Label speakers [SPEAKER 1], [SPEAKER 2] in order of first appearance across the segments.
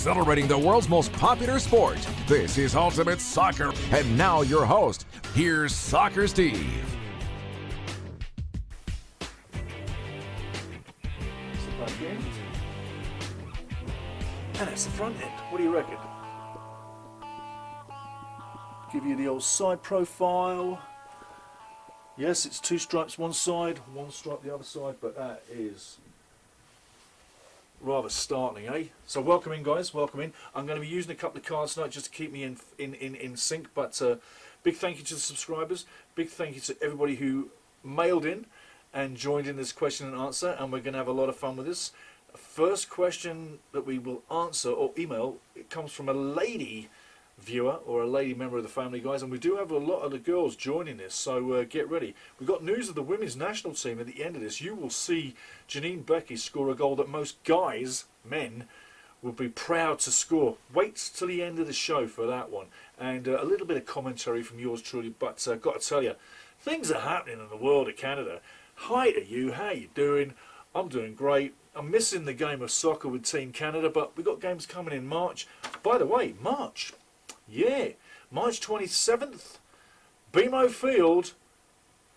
[SPEAKER 1] celebrating the world's most popular sport. This is Ultimate Soccer. And now your host, here's Soccer Steve.
[SPEAKER 2] It's the back end. And it's the front end. What do you reckon? Give you the old side profile. Yes, it's two stripes one side, one stripe the other side, but that is rather startling, eh? So welcome in, guys, welcome in. I'm going to be using a couple of cards tonight just to keep me in sync, but big thank you to the subscribers, big thank you to everybody who mailed in and joined in this question and answer, and we're going to have a lot of fun with this. First question that we will answer, or email, it comes from a lady viewer or a lady member of the family, guys, and we do have a lot of the girls joining this, so get ready. We've got news of the women's national team at the end of this. You will see Janine Becky score a goal that most guys, men, will be proud to score. Wait till the end of the show for that one, and a little bit of commentary from yours truly, but got to tell you, things are happening in the world of Canada. Hi to you, how you doing? I'm doing great. I'm missing the game of soccer with Team Canada, but we've got games coming in March. By the way, March. Yeah, March 27th, BMO Field,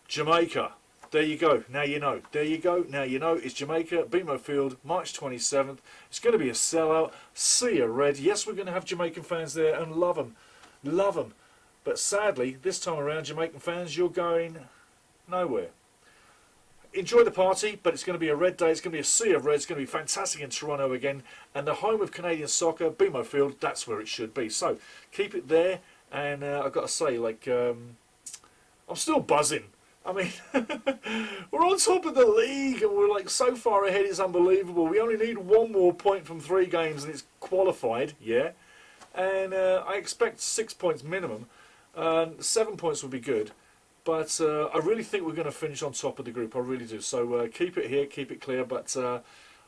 [SPEAKER 2] Jamaica. There you go, now you know. There you go, now you know. It's Jamaica, BMO Field, March 27th. It's going to be a sellout. See you red. Yes, we're going to have Jamaican fans there and love them. Love them. But sadly, this time around, Jamaican fans, you're going nowhere. Enjoy the party, but it's going to be a red day. It's going to be a sea of red. It's going to be fantastic in Toronto again. And the home of Canadian soccer, BMO Field, that's where it should be. So keep it there. And I've got to say, like, I'm still buzzing. I mean, we're on top of the league and we're like so far ahead, it's unbelievable. We only need one more point from 3 games and it's qualified, yeah. And I expect 6 points minimum. 7 points would be good. But I really think we're going to finish on top of the group. I really do. So keep it here, keep it clear. But,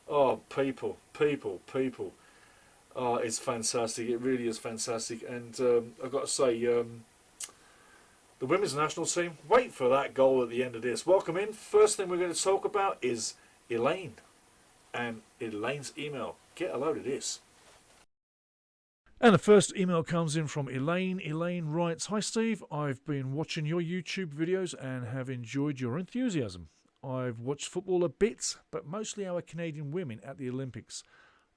[SPEAKER 2] oh, people. Oh, it's fantastic. It really is fantastic. And I've got to say, the women's national team, wait for that goal at the end of this. Welcome in. First thing we're going to talk about is Elaine. And Elaine's email. Get a load of this. And the first email comes in from Elaine. Elaine writes, "Hi Steve, I've been watching your YouTube videos and have enjoyed your enthusiasm. I've watched football a bit, but mostly our Canadian women at the Olympics.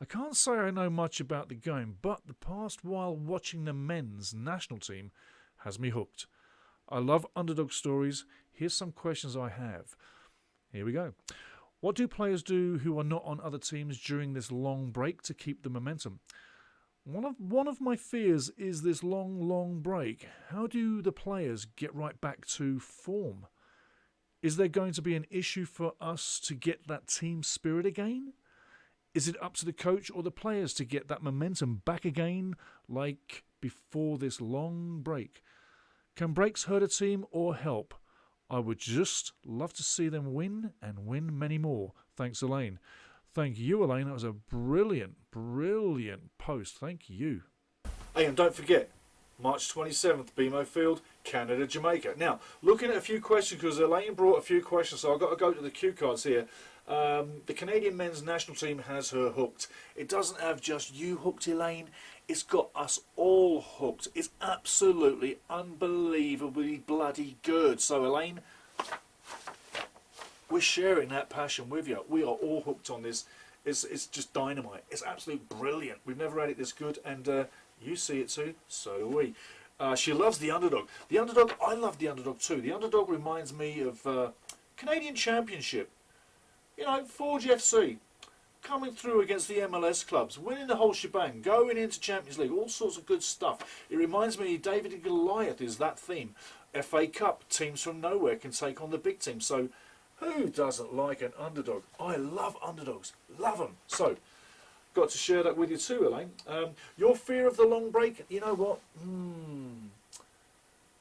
[SPEAKER 2] I can't say I know much about the game, but the past while watching the men's national team has me hooked. I love underdog stories. Here's some questions I have." Here we go. What do players do who are not on other teams during this long break to keep the momentum? One of my fears is this long break. How do the players get right back to form? Is there going to be an issue for us to get that team spirit again? Is it up to the coach or the players to get that momentum back again like before this long break? Can breaks hurt a team or help? I would just love to see them win and win many more. Thanks, Elaine. Thank you, Elaine. That was a brilliant post. Thank you. Hey, and don't forget, March 27th, BMO Field, Canada, Jamaica. Now, looking at a few questions, because Elaine brought a few questions, so I've got to go to the cue cards here. The Canadian men's national team has her hooked. It doesn't have just you hooked, Elaine. It's got us all hooked. It's absolutely unbelievably bloody good. So, Elaine, we're sharing that passion with you. We are all hooked on this. It's just dynamite. It's absolutely brilliant. We've never had it this good, and you see it too. So do we. She loves the underdog. The underdog, I love the underdog too. The underdog reminds me of Canadian Championship. You know, Forge FC. Coming through against the MLS clubs, winning the whole shebang, going into Champions League, all sorts of good stuff. It reminds me, David and Goliath is that theme. FA Cup, teams from nowhere can take on the big team. So who doesn't like an underdog? I love underdogs. Love them. So, got to share that with you too, Elaine. Your fear of the long break, you know what?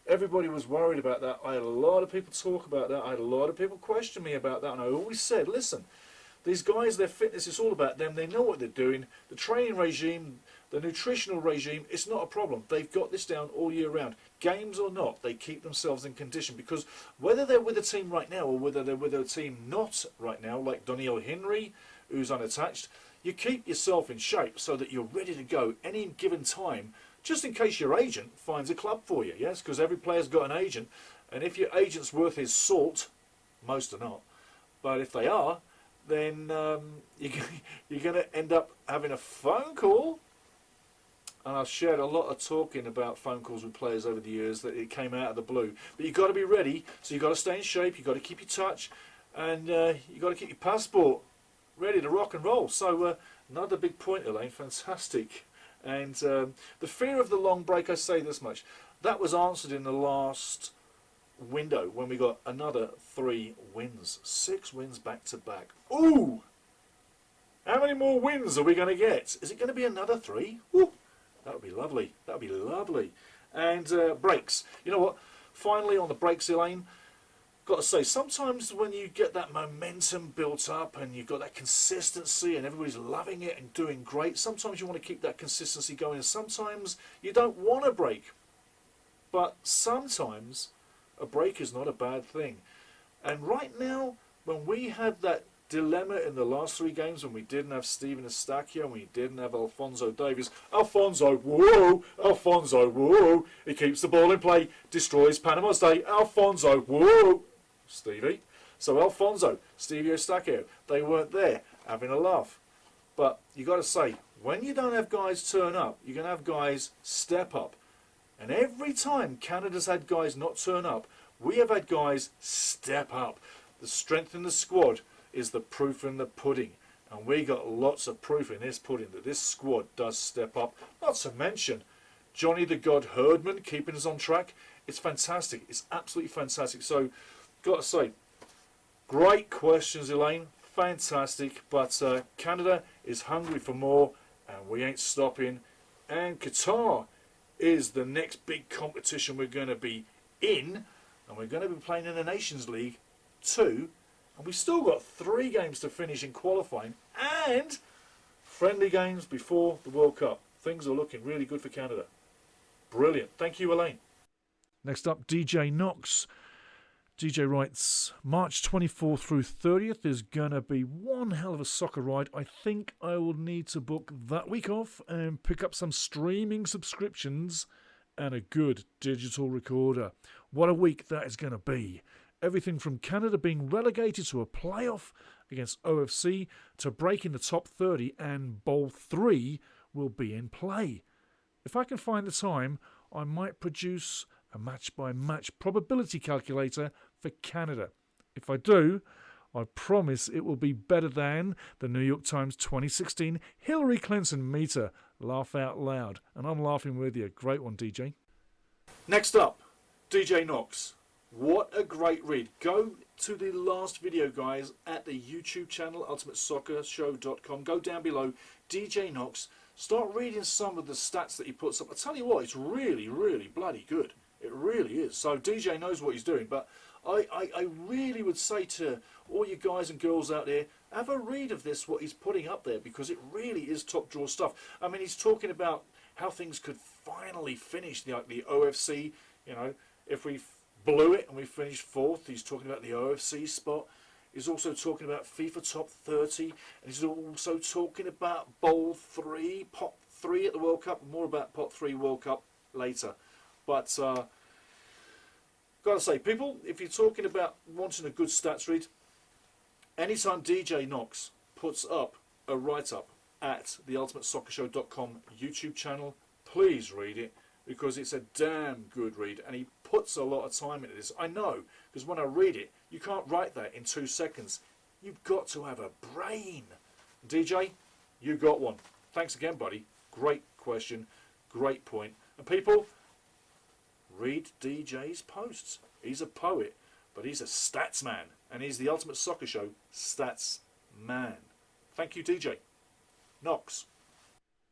[SPEAKER 2] Everybody was worried about that. I had a lot of people talk about that. I had a lot of people question me about that. And I always said, listen, these guys, their fitness is all about them. They know what they're doing. The training regime, the nutritional regime, it's not a problem. They've got this down all year round. Games or not, they keep themselves in condition, because whether they're with a team right now or whether they're with a team not right now, like Doniel Henry, who's unattached, you keep yourself in shape so that you're ready to go any given time, just in case your agent finds a club for you, yes? Because every player's got an agent, and if your agent's worth his salt, most are not, but if they are, then you're going to end up having a phone call. And I've shared a lot of talking about phone calls with players over the years that it came out of the blue. But you've got to be ready, so you've got to stay in shape, you've got to keep your touch, and you've got to keep your passport ready to rock and roll. So another big point, Elaine, fantastic. And the fear of the long break, I say this much, that was answered in the last window when we got another 3 wins. 6 wins back to back. Ooh! How many more wins are we going to get? Is it going to be another 3? Ooh! That would be lovely. That would be lovely. And breaks. You know what? Finally on the breaks, Elaine, got to say, sometimes when you get that momentum built up and you've got that consistency and everybody's loving it and doing great, sometimes you want to keep that consistency going. And sometimes you don't want to break. But sometimes a break is not a bad thing. And right now, when we had that dilemma in the last 3 games when we didn't have Steven Eustachio and we didn't have Alphonso Davies. Alphonso, whoa! Alphonso, whoa! He keeps the ball in play, destroys Panama's day. Alphonso, whoa! Stevie. So Alphonso, Stevie Eustachio, they weren't there having a laugh. But you got to say, when you don't have guys turn up, you're going to have guys step up. And every time Canada's had guys not turn up, we have had guys step up. The strength in the squad is the proof in the pudding, and we got lots of proof in this pudding that this squad does step up. Not to mention Johnny the God Herdman keeping us on track. It's fantastic. It's absolutely fantastic. So, got to say, great questions, Elaine. Fantastic. But Canada is hungry for more, and we ain't stopping. And Qatar is the next big competition we're going to be in, and we're going to be playing in the Nations League too. And we've still got 3 games to finish in qualifying and friendly games before the World Cup. Things are looking really good for Canada. Brilliant. Thank you, Elaine. Next up, DJ Knox. DJ writes, March 24th through 30th is going to be one hell of a soccer ride. I think I will need to book that week off and pick up some streaming subscriptions and a good digital recorder. What a week that is going to be. Everything from Canada being relegated to a playoff against OFC to breaking the top 30, and Bowl 3 will be in play. If I can find the time, I might produce a match-by-match probability calculator for Canada. If I do, I promise it will be better than the New York Times 2016 Hillary Clinton meter. Laugh out loud. And I'm laughing with you. Great one, DJ. Next up, DJ Knox. What a great read. Go to the last video, guys, at the YouTube channel, ultimatesoccershow.com. Go down below, DJ Knox. Start reading some of the stats that he puts up. I tell you what, it's really, really bloody good. It really is. So DJ knows what he's doing. But I really would say to all you guys and girls out there, have a read of this, what he's putting up there, because it really is top drawer stuff. I mean, he's talking about how things could finally finish, the OFC, you know, if we blew it and we finished 4th. He's talking about the OFC spot. He's also talking about FIFA Top 30. And he's also talking about Bowl 3, Pot 3 at the World Cup. More about Pot 3 World Cup later. But, gotta say, people, if you're talking about wanting a good stats read, anytime DJ Knox puts up a write-up at the ultimatesoccershow.com YouTube channel, please read it, because it's a damn good read, and he puts a lot of time into this. I know, because when I read it, you can't write that in 2 seconds. You've got to have a brain. DJ, you got one. Thanks again, buddy. Great question, great point. And people, read DJ's posts. He's a poet, but he's a stats man, and he's the Ultimate Soccer Show stats man. Thank you, DJ. Knox.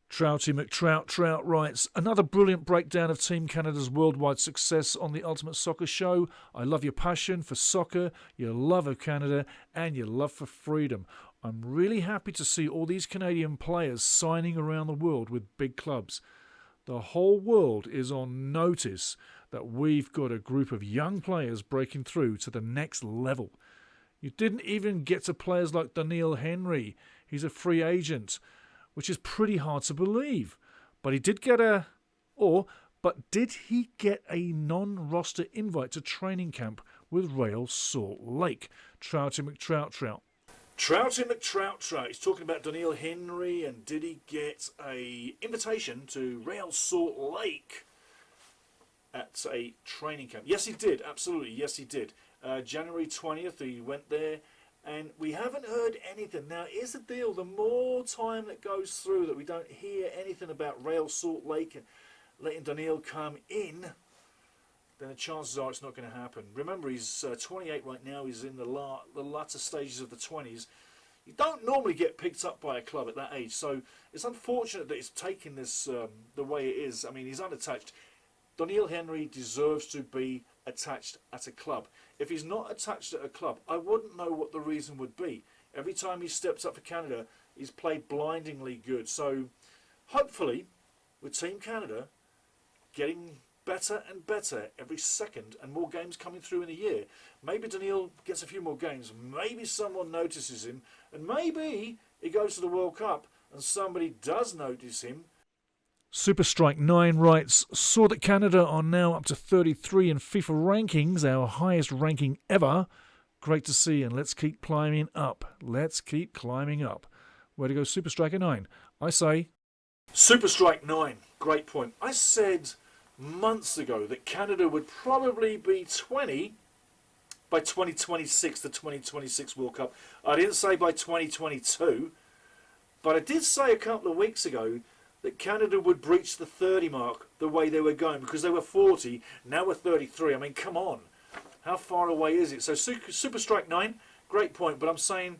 [SPEAKER 2] Trouty McTrout writes, another brilliant breakdown of Team Canada's worldwide success on the Ultimate Soccer Show. I love your passion for soccer, your love of Canada, and your love for freedom. I'm really happy to see all these Canadian players signing around the world with big clubs. The whole world is on notice that we've got a group of young players breaking through to the next level. You didn't even get to players like Daniil Henry.
[SPEAKER 3] he's a free agent, which is pretty hard to believe. But he did get did he get a non-roster invite to training camp with Real Salt Lake? Trouty McTrout.
[SPEAKER 2] Trouty McTrout. He's talking about Daniil Henry, and did he get a invitation to Real Salt Lake at a training camp? Yes, he did. Absolutely, yes, he did. January 20th, he went there, and we haven't heard anything. Now, here's the deal. The more time that goes through that we don't hear anything about Real Salt Lake and letting Daniil come in, then the chances are it's not going to happen. Remember, he's 28 right now. He's in the latter stages of the 20s. You don't normally get picked up by a club at that age, so it's unfortunate that it's taking this the way it is. I mean, he's unattached. Daniil Henry deserves to be attached at a club. If he's not attached at a club, I wouldn't know what the reason would be. Every time he steps up for Canada, he's played blindingly good. So hopefully, with Team Canada getting better and better every second, and more games coming through in a year, maybe Daniil gets a few more games, maybe someone notices him, and maybe he goes to the World Cup and somebody does notice him.
[SPEAKER 3] Super Strike 9 writes, saw that Canada are now up to 33 in FIFA rankings, our highest ranking ever. Great to see, and let's keep climbing up. Let's keep climbing up. Where to go, Super Striker 9? I say...
[SPEAKER 2] Super Strike 9, great point. I said months ago that Canada would probably be 20 by 2026, the 2026 World Cup. I didn't say by 2022, but I did say a couple of weeks ago that Canada would breach the 30 mark the way they were going, because they were 40, now we're 33. I mean, come on. How far away is it? So Super Strike 9, great point, but I'm saying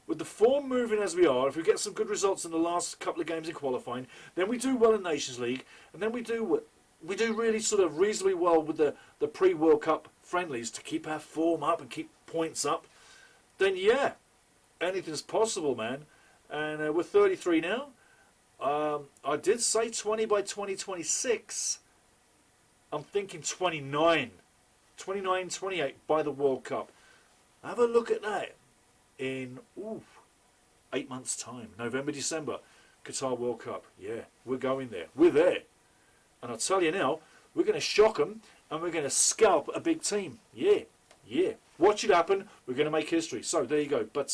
[SPEAKER 2] with the form moving as we are, if we get some good results in the last couple of games in qualifying, then we do well in Nations League, and then we do really sort of reasonably well with the pre-World Cup friendlies to keep our form up and keep points up, then yeah, anything's possible, man. And we're 33 now. I did say 20 by 2026. I'm thinking 29, 28 by the World Cup. Have a look at that in 8 months' time. November, December, Qatar World Cup. Yeah, we're going there. We're there. And I'll tell you now, we're going to shock them and we're going to scalp a big team. Yeah. Watch it happen. We're going to make history. So there you go. But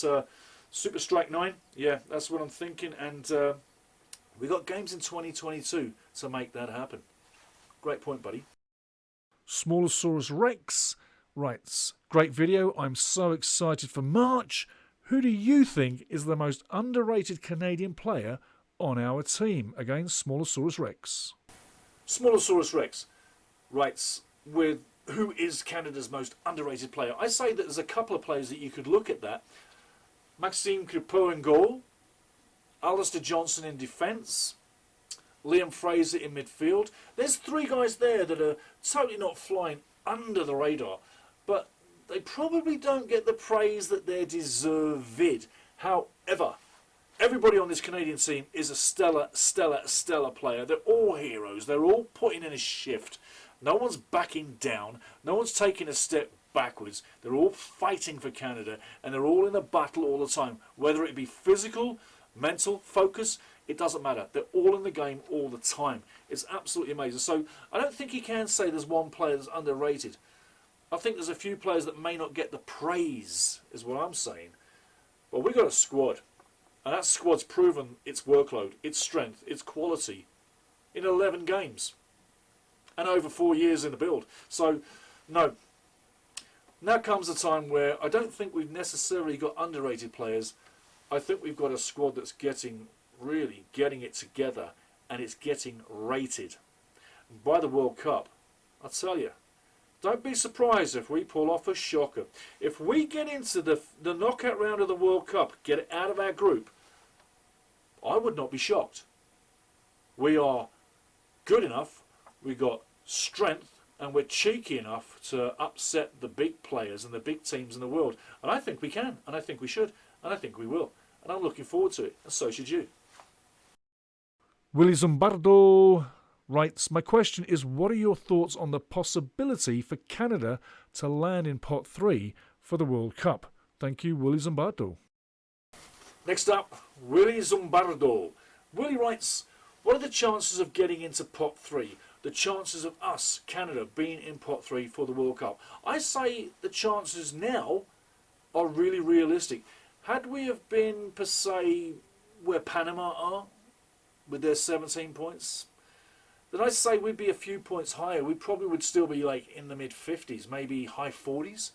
[SPEAKER 2] Super Strike 9, yeah, that's what I'm thinking. And we got games in 2022 to make that happen. Great point, buddy.
[SPEAKER 3] Smallosaurus Rex writes, great video. I'm so excited for March. Who do you think is the most underrated Canadian player on our team? Again, Smallosaurus Rex.
[SPEAKER 2] Smallosaurus Rex writes with who is Canada's most underrated player. I say that there's a couple of players that you could look at that. Maxime Crepeau in goal, Alistair Johnson in defence, Liam Fraser in midfield. There's three guys there that are totally not flying under the radar, but they probably don't get the praise that they're deserved. However, everybody on this Canadian team is a stellar player. They're all heroes. They're all putting in a shift. No one's backing down. No one's taking a step backwards. They're all fighting for Canada, and they're all in a battle all the time. Whether it be physical, mental, focus, it doesn't matter. They're all in the game all the time. It's absolutely amazing. So I don't think you can say there's one player that's underrated. I think there's a few players that may not get the praise, is what I'm saying. But we've got a squad. And that squad's proven its workload, its strength, its quality in 11 games. And over 4 years in the build. So, no. Now comes a time where I don't think we've necessarily got underrated players. I think we've got a squad that's really getting it together, and it's getting rated. And by the World Cup, I'll tell you, don't be surprised if we pull off a shocker. If we get into the knockout round of the World Cup, get it out of our group, I would not be shocked. We are good enough, we've got strength, and we're cheeky enough to upset the big players and the big teams in the world. And I think we can, and I think we should, and I think we will. And I'm looking forward to it, and so should you.
[SPEAKER 3] Willie Zumbardo writes, my question is, what are your thoughts on the possibility for Canada to land in pot 3 for the World Cup? Thank you, Willie Zumbardo.
[SPEAKER 2] Next up, Willie Zumbardo. Willie writes, what are the chances of getting into pot 3? The chances of us, Canada, being in pot 3 for the World Cup? I say the chances now are really realistic. Had we have been, per se, where Panama are, with their 17 points, then I say we'd be a few points higher. We probably would still be like in the mid-50s, maybe high 40s.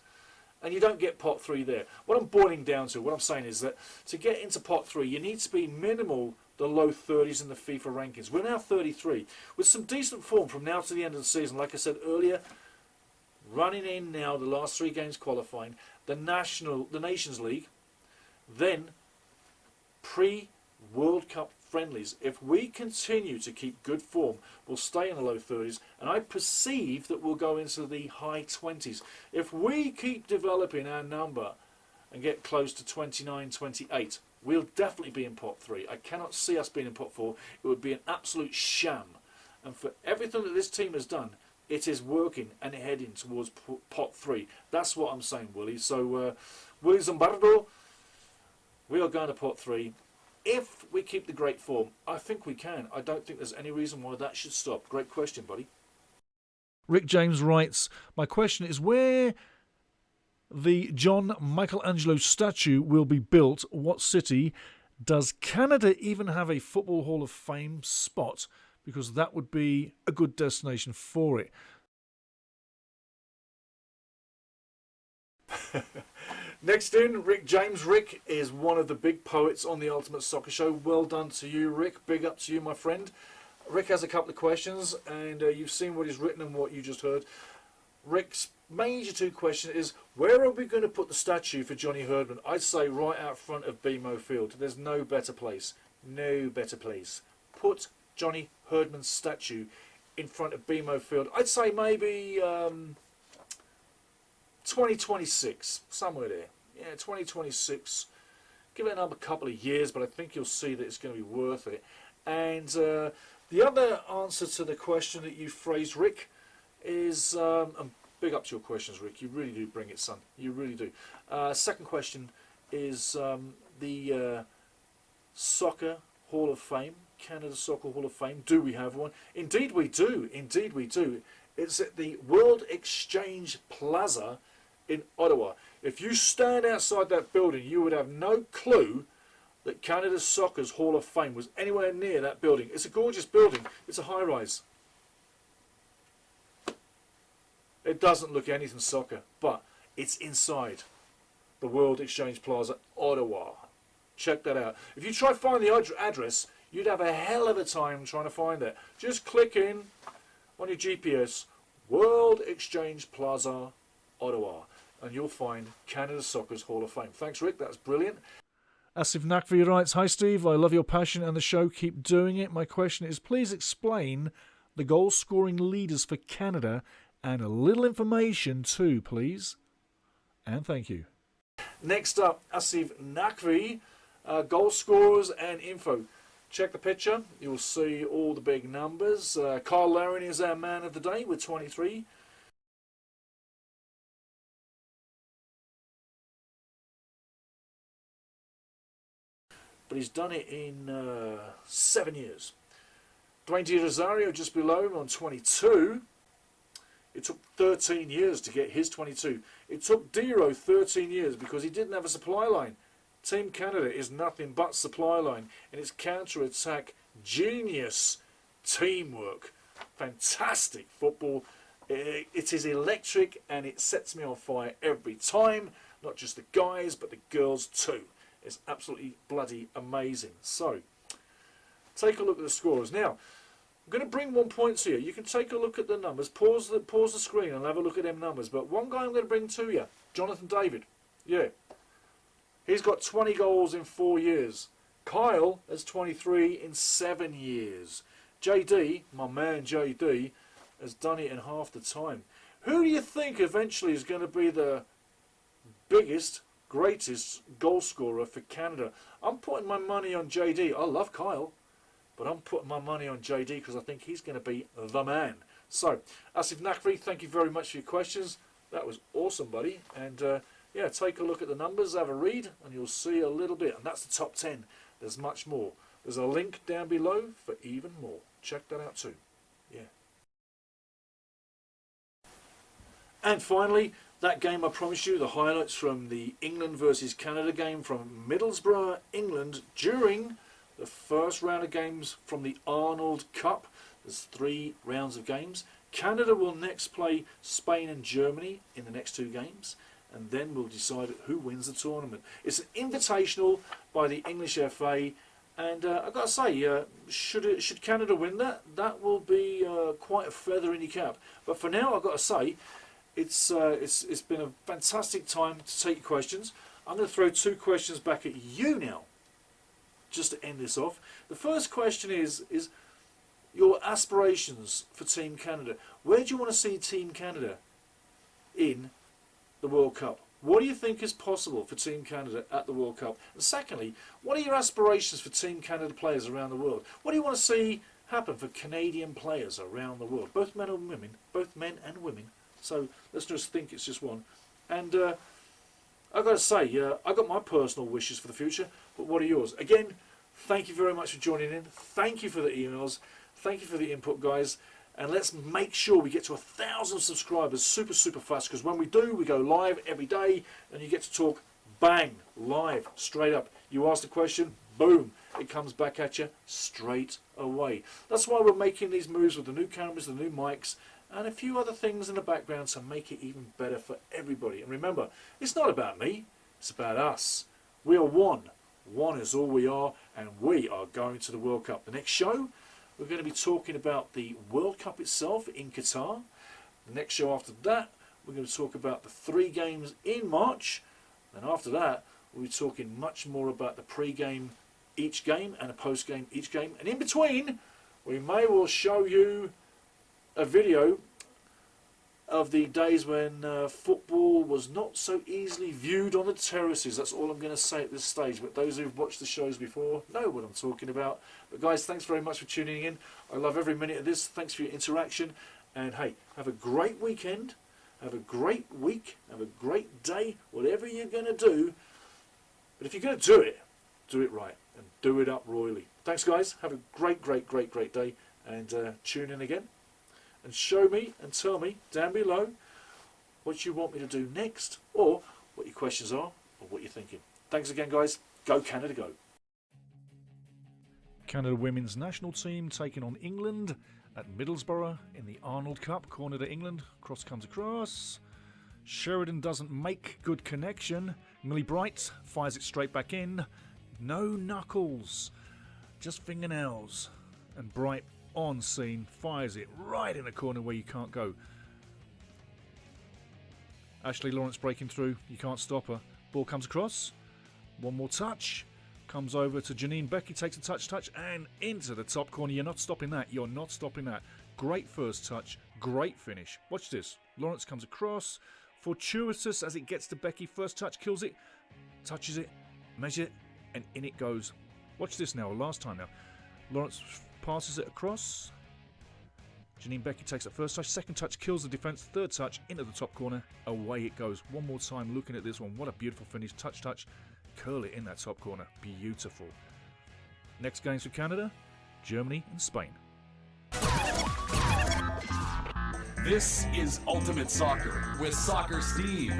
[SPEAKER 2] And you don't get pot 3 there. What I'm boiling down to, what I'm saying is that to get into pot 3, you need to be minimal the low 30s in the FIFA rankings. We're now 33. With some decent form from now to the end of the season, like I said earlier, running in now the last 3 games qualifying, the Nations League, then pre-World Cup friendlies. If we continue to keep good form, we'll stay in the low 30s, and I perceive that we'll go into the high 20s. If we keep developing our number and get close to 29, 28, we'll definitely be in pot 3. I cannot see us being in pot 4. It would be an absolute sham. And for everything that this team has done, it is working and heading towards pot 3. That's what I'm saying, Willie. So, Willie Zumbardo, we are going to pot 3. If we keep the great form, I think we can. I don't think there's any reason why that should stop. Great question, buddy.
[SPEAKER 3] Rick James writes, my question is where the John Michelangelo statue will be built. What city? Does Canada even have a Football Hall of Fame spot? Because that would be a good destination for it.
[SPEAKER 2] Next in, Rick James. Rick is one of the big poets on the Ultimate Soccer Show. Well done to you, Rick. Big up to you, my friend. Rick has a couple of questions, and you've seen what he's written and what you just heard. Rick's major 2 question is, where are we going to put the statue for Johnny Herdman? I'd say right out front of BMO Field. There's no better place. No better place. Put Johnny Herdman's statue in front of BMO Field. I'd say maybe 2026, somewhere there. Yeah, 2026. Give it another couple of years, but I think you'll see that it's going to be worth it. And the other answer to the question that you phrased, Rick, is, and big up to your questions, Rick. You really do bring it, son. You really do. Second question is the Soccer Hall of Fame, Canada Soccer Hall of Fame. Do we have one? Indeed we do. Indeed we do. It's at the World Exchange Plaza in Ottawa. If you stand outside that building, you would have no clue that Canada Soccer's Hall of Fame was anywhere near that building. It's a gorgeous building. It's a high-rise. It doesn't look anything soccer, but it's inside the World Exchange Plaza, Ottawa. Check that out. If you try to find the address, you'd have a hell of a time trying to find it. Just click in on your GPS, World Exchange Plaza, Ottawa, and you'll find Canada Soccer's Hall of Fame. Thanks, Rick. That's brilliant.
[SPEAKER 3] Asif Nakhvi writes, hi, Steve. I love your passion and the show. Keep doing it. My question is, please explain the goal-scoring leaders for Canada and a little information too, please. And thank you.
[SPEAKER 2] Next up, Asif Nakhvi, goal scorers and info. Check the picture. You'll see all the big numbers. Kyle Larin is our man of the day with 23. But he's done it in 7 years. Dwayne Di Rosario just below him on 22. It took 13 years to get his 22. It took Dero 13 years because he didn't have a supply line. Team Canada is nothing but supply line, and it's counter-attack genius teamwork. Fantastic football. It is electric, and it sets me on fire every time. Not just the guys, but the girls too. It's absolutely bloody amazing. So, take a look at the scores. Now, I'm going to bring 1 point to you. You can take a look at the numbers. Pause the screen and have a look at them numbers. But one guy I'm going to bring to you, Jonathan David. Yeah. He's got 20 goals in 4 years. Kyle has 23 in 7 years. JD, my man JD, has done it in half the time. Who do you think eventually is going to be the biggest, greatest goal scorer for Canada? I'm putting my money on JD. I love Kyle, but I'm putting my money on JD because I think he's going to be the man. So, Asif Nakhvi, thank you very much for your questions. That was awesome, buddy. And yeah, take a look at the numbers, have a read, and you'll see a little bit. And that's the top 10. There's much more. There's a link down below for even more. Check that out too. Yeah. And finally, that game I promised you, the highlights from the England versus Canada game from Middlesbrough, England, during the first round of games from the Arnold Cup. There's 3 rounds of games. Canada will next play Spain and Germany in the next 2 games, and then we'll decide who wins the tournament. It's an invitational by the English FA, and I've got to say, should Canada win that, that will be quite a feather in your cap. But for now, I've got to say, it's been a fantastic time to take your questions. I'm going to throw 2 questions back at you now, just to end this off. The first question is your aspirations for Team Canada. Where do you want to see Team Canada in the World Cup? What do you think is possible for Team Canada at the World Cup? And secondly, what are your aspirations for Team Canada players around the world? What do you want to see happen for Canadian players around the world? Both men and women. Both men and women. So let's just think it's just one. And I've got to say, I've got my personal wishes for the future, but what are yours? Again, thank you very much for joining in. Thank you for the emails. Thank you for the input, guys. And let's make sure we get to 1,000 subscribers super fast, because when we do, we go live every day and you get to talk bang, live, straight up. You ask the question, boom, it comes back at you straight away. That's why we're making these moves with the new cameras, the new mics, and a few other things in the background to make it even better for everybody. And remember, it's not about me, it's about us. We are one. One is all we are, and we are going to the World Cup. The next show, we're going to be talking about the World Cup itself in Qatar. The next show after that, we're going to talk about the 3 games in March. And after that, we'll be talking much more about the pre-game each game and a post-game each game. And in between, we may well show you a video of the days when football was not so easily viewed on the terraces. That's all I'm going to say at this stage. But those who've watched the shows before know what I'm talking about. But guys, thanks very much for tuning in. I love every minute of this. Thanks for your interaction. And hey, have a great weekend. Have a great week. Have a great day. Whatever you're going to do. But if you're going to do it right. And do it up royally. Thanks, guys. Have a great day. And tune in again. And show me and tell me down below what you want me to do next, or what your questions are, or what you're thinking. Thanks again, guys. Go Canada, go.
[SPEAKER 3] Canada women's national team taking on England at Middlesbrough in the Arnold Cup. Corner to England. Cross comes across. Sheridan doesn't make good connection. Millie Bright fires it straight back in. No knuckles. Just fingernails. And Bright on scene, fires it right in the corner where you can't go. Ashley Lawrence breaking through, you can't stop her. Ball comes across, one more touch, comes over to Janine Becky, takes a touch and into the top corner. You're not stopping that, you're not stopping that. Great first touch, great finish. Watch this, Lawrence comes across, fortuitous as it gets to Becky, first touch kills it, touches it, measures it, and in it goes. Watch this now, last time now. Lawrence passes it across. Janine Becky takes that first touch. Second touch kills the defence. Third touch into the top corner. Away it goes. One more time looking at this one. What a beautiful finish. Touch. Curl it in that top corner. Beautiful. Next games for Canada, Germany and Spain.
[SPEAKER 1] This is Ultimate Soccer with Soccer Steve.